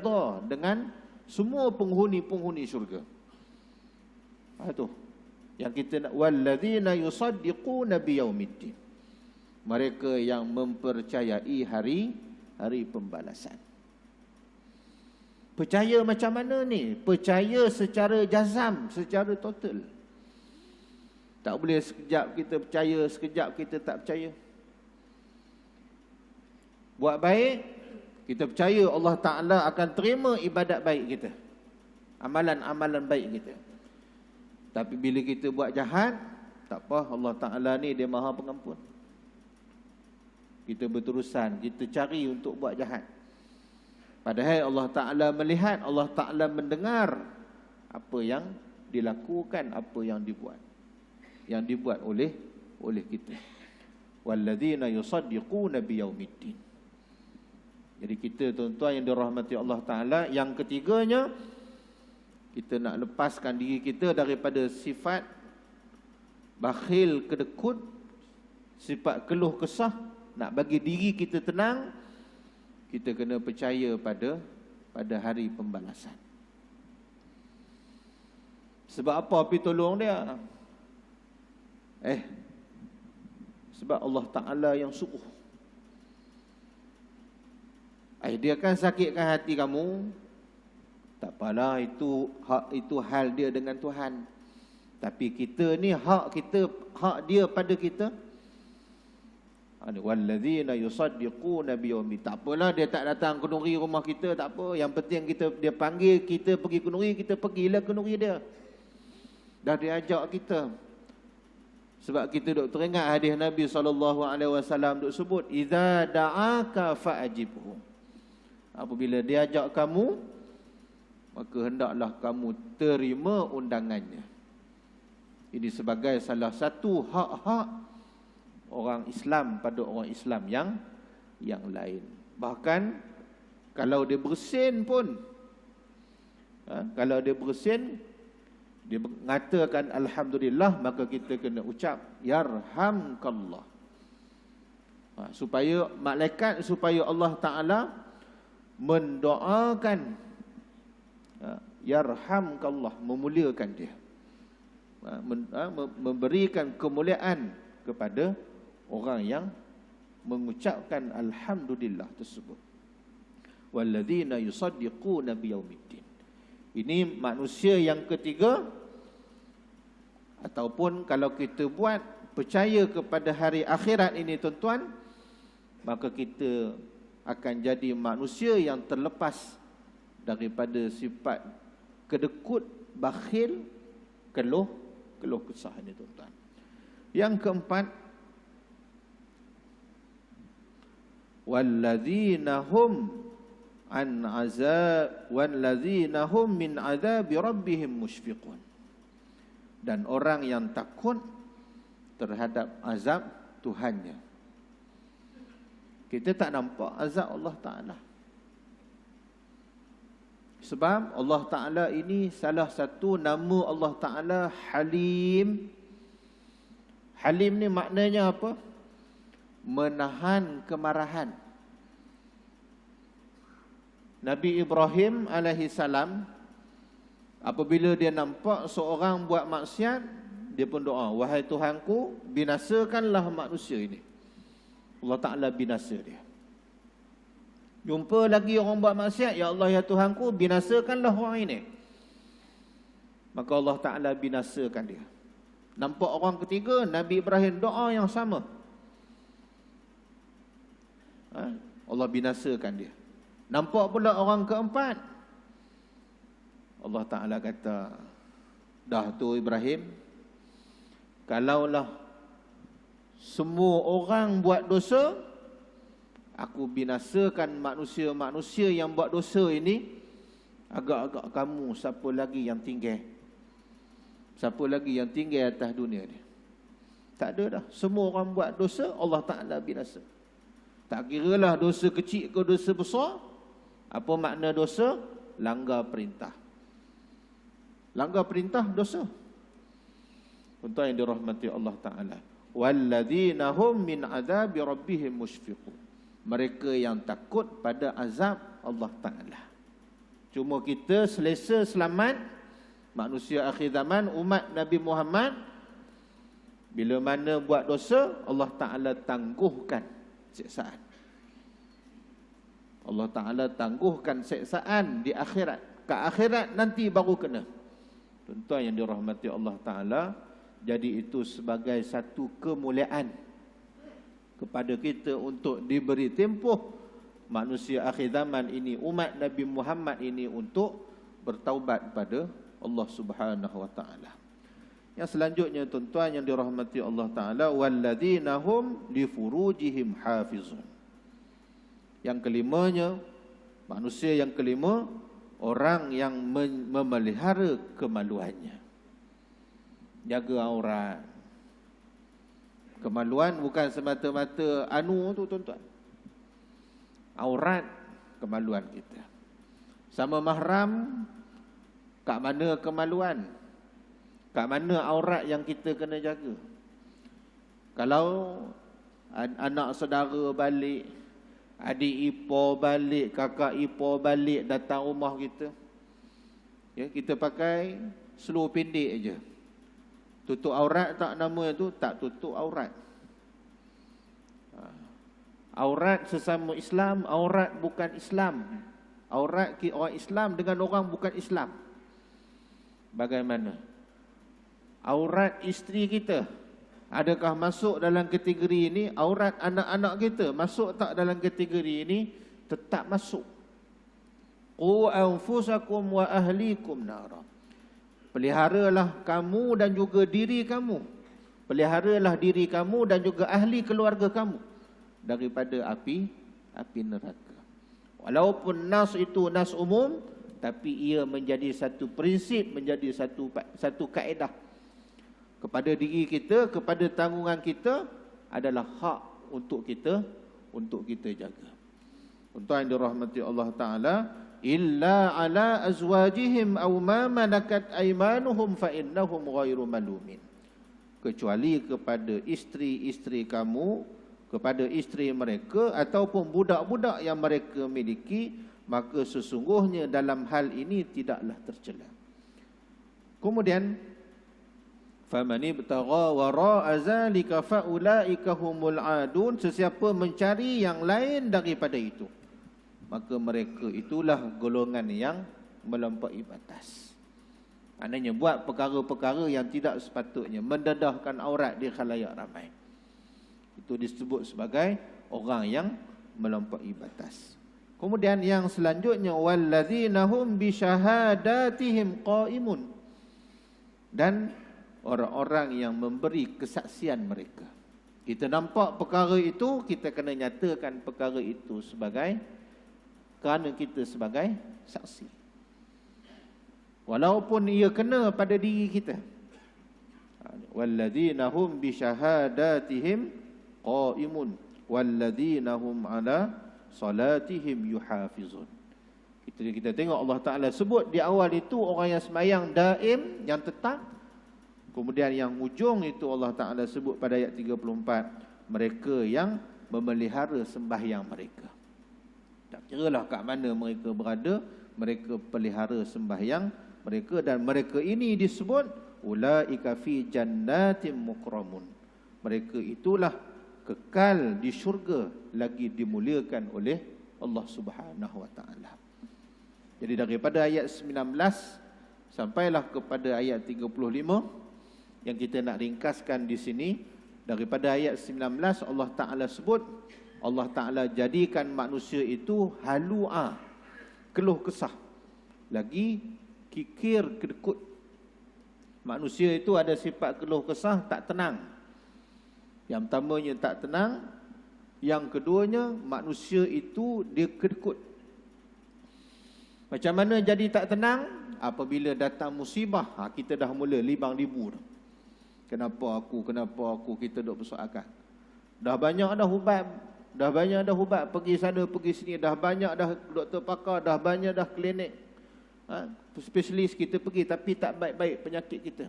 redha dengan semua penghuni-penghuni syurga. Itu yang kita nak, walladzina yusaddiquna biyaumiddin. Mereka yang mempercayai hari pembalasan. Percaya macam mana ni? Percaya secara jazam, secara total. Tak boleh sekejap kita percaya, sekejap kita tak percaya. Buat baik, kita percaya Allah Ta'ala akan terima ibadat baik kita, amalan-amalan baik kita. Tapi bila kita buat jahat, tak apa, Allah Ta'ala ni dia Maha Pengampun. Kita berterusan, kita cari untuk buat jahat. Padahal Allah Ta'ala melihat, Allah Ta'ala mendengar apa yang dilakukan, apa yang dibuat. Yang dibuat oleh kita. Walladzina yusaddiquna biyaumiddin. Jadi kita tuan-tuan yang dirahmati Allah Ta'ala, yang ketiganya, kita nak lepaskan diri kita daripada sifat bakhil, kedekut, sifat keluh kesah. Nak bagi diri kita tenang, kita kena percaya pada hari pembalasan. Sebab apa pergi tolong dia? Sebab Allah Ta'ala yang suruh. Dia kan sakitkan hati kamu, tak apalah, itu hal dia dengan Tuhan. Tapi kita ni hak dia pada kita. Walladzina yusaddiquna biyaumiddin. Tak apalah dia tak datang kenduri rumah kita, tak apa. Yang penting dia panggil kita pergi kenduri, kita pergilah kenduri dia. Dah dia ajak kita. Sebab kita duk teringat hadis Nabi SAW duk sebut, idza da'aka fa'ajibhu. Apabila dia ajak kamu, maka hendaklah kamu terima undangannya. Ini sebagai salah satu hak-hak orang Islam pada orang Islam yang lain. Bahkan kalau dia bersin pun, kalau dia bersin, dia mengatakan alhamdulillah, maka kita kena ucap yarhamkallah. Supaya malaikat, supaya Allah Ta'ala mendoakan yarhamkallah, memuliakan dia, memberikan kemuliaan kepada orang yang mengucapkan alhamdulillah tersebut. Walladzina yusaddiquna biyaumiddin. Ini manusia yang ketiga. Ataupun kalau kita buat percaya kepada hari akhirat ini tuan-tuan, maka kita akan jadi manusia yang terlepas daripada sifat kedekut, bakhil, keluh kesah ini tuan-tuan. Yang keempat, walladzina hum min azabi rabbihim mushfiqun. Dan orang yang takut terhadap azab Tuhannya. Kita tak nampak azab Allah Ta'ala. Sebab Allah Ta'ala ini salah satu nama Allah Ta'ala Halim. Halim ni maknanya apa? Menahan kemarahan. Nabi Ibrahim alaihissalam, apabila dia nampak seorang buat maksiat, dia pun doa, wahai Tuhanku, binasakanlah manusia ini. Allah Ta'ala binasa dia. Jumpa lagi orang buat maksiat, ya Allah, ya Tuhanku, binasakanlah orang ini. Maka Allah Ta'ala binasakan dia. Nampak orang ketiga, Nabi Ibrahim doa yang sama. Allah binasakan dia. Nampak pula orang keempat, Allah Ta'ala kata, dah tu Ibrahim, kalaulah semua orang buat dosa, aku binasakan manusia-manusia yang buat dosa ini, agak-agak kamu siapa lagi yang tinggal? Siapa lagi yang tinggal atas dunia ni? Tak ada dah. Semua orang buat dosa, Allah Ta'ala binasa. Tak kiralah dosa kecil ke dosa besar. Apa makna dosa? Langgar perintah. Langgar perintah dosa. Tuan-tuan yang dirahmati Allah Ta'ala. Walladzina hum min azabi rabbihim mushfiqun. Mereka yang takut pada azab Allah Ta'ala. Cuma kita selesa selamat, manusia akhir zaman, umat Nabi Muhammad, bila mana buat dosa, Allah Ta'ala tangguhkan siksaan. Allah Ta'ala tangguhkan siksaan di akhirat. Ke akhirat nanti baru kena. Tuan-tuan yang dirahmati Allah Ta'ala, jadi itu sebagai satu kemuliaan kepada kita untuk diberi tempoh manusia akhir zaman ini, umat Nabi Muhammad ini, untuk bertaubat kepada Allah Subhanahu wa Ta'ala. Yang selanjutnya tuan-tuan yang dirahmati Allah Ta'ala, walladzina hum li furujihim hafizun. Yang kelimanya, manusia yang kelima, orang yang memelihara kemaluannya. Jaga aurat. Kemaluan bukan semata-mata tu tuan-tuan. Aurat kemaluan kita. Sama mahram, kat mana kemaluan? Kat mana aurat yang kita kena jaga? Kalau anak saudara balik, adik ipar balik, kakak ipar balik datang rumah kita, ya, kita pakai seluar pendek aja. Tutup aurat tak nama tu? Tak tutup aurat. Aurat sesama Islam, aurat bukan Islam. Aurat orang Islam dengan orang bukan Islam. Bagaimana? Aurat isteri kita, adakah masuk dalam kategori ini? Aurat anak-anak kita masuk tak dalam kategori ini? Tetap masuk. Qu anfusakum wa ahlikum nara. Peliharalah kamu dan juga diri kamu. Peliharalah diri kamu dan juga ahli keluarga kamu daripada api neraka. Walaupun nas itu nas umum, tapi ia menjadi satu prinsip, menjadi satu kaedah kepada diri kita, kepada tanggungan kita, adalah hak untuk kita jaga. Tuan yang dirahmati Allah Ta'ala, illa ala azwajihim aw ma malakat aymanuhum fa innahum ghairu malumin. Kecuali kepada isteri-isteri kamu, kepada isteri mereka ataupun budak-budak yang mereka miliki, maka sesungguhnya dalam hal ini tidaklah tercela. Kemudian faman ibtagha wara'a zalika faulaika humul adun. Sesiapa mencari yang lain daripada itu, maka mereka itulah golongan yang melampaui batas. Maknanya buat perkara-perkara yang tidak sepatutnya, mendedahkan aurat di khalayak ramai, itu disebut sebagai orang yang melampaui batas. Kemudian yang selanjutnya, walladzina hum bi syahadatihim qaimun. Dan orang-orang yang memberi kesaksian mereka. Kita nampak perkara itu, kita kena nyatakan perkara itu sebagai, kerana kita sebagai saksi. Walaupun ia kena pada diri kita. Walladzina hum bi syahadatihim qaimun walladzina hum ala salatihim yuhafizun. Kita tengok Allah Ta'ala sebut di awal itu orang yang sembahyang daim, yang tetap. Kemudian yang ujung itu Allah Ta'ala sebut pada ayat 34, mereka yang memelihara sembahyang mereka. Tak kiralah kat mana mereka berada, mereka pelihara sembahyang mereka, dan mereka ini disebut ulaika fi jannatin mukramun. Mereka itulah kekal di syurga, lagi dimuliakan oleh Allah Subhanahu wa Ta'ala. Jadi daripada ayat 19 sampailah kepada ayat 35, yang kita nak ringkaskan di sini, daripada ayat 19 Allah Ta'ala sebut, Allah Ta'ala jadikan manusia itu halu'a, keluh kesah, lagi kikir kedekut. Manusia itu ada sifat keluh kesah, tak tenang. Yang pertamanya tak tenang, yang keduanya manusia itu dia kedekut. Macam mana jadi tak tenang? Apabila datang musibah, kita dah mula libang libu dah. Kenapa aku, kita duk persoalkan. Dah banyak dah ubat, pergi sana pergi sini, dah banyak dah doktor pakar, dah banyak dah klinik, spesialis kita pergi, tapi tak baik-baik penyakit kita.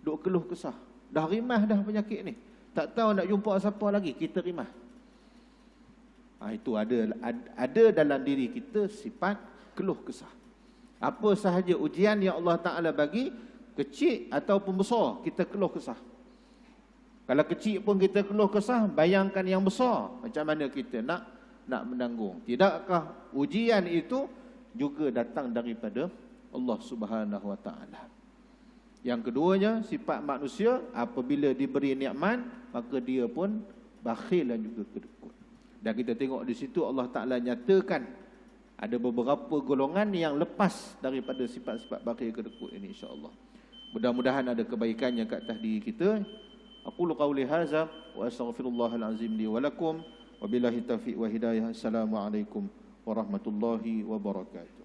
Duk keluh kesah, dah rimah dah penyakit ni, tak tahu nak jumpa siapa lagi, kita rimah. Itu ada dalam diri kita sifat keluh kesah. Apa sahaja ujian yang Allah Ta'ala bagi, kecil ataupun besar, kita keluh kesah. Kalau kecil pun kita keluh kesah, bayangkan yang besar, macam mana kita nak menanggung. Tidakkah ujian itu juga datang daripada Allah Subhanahu Wa Ta'ala. Yang keduanya, sifat manusia apabila diberi nikmat, maka dia pun bakhil dan juga kedekut. Dan kita tengok di situ Allah Ta'ala nyatakan ada beberapa golongan yang lepas daripada sifat-sifat bakhil kedekut ini, insya-Allah. Mudah-mudahan ada kebaikannya kat atas diri kita. Aqulu qawli hadza wa astaghfirullahal azim li wa lakum wa billahi taufiq wa hidayah. Assalamualaikum warahmatullahi wabarakatuh.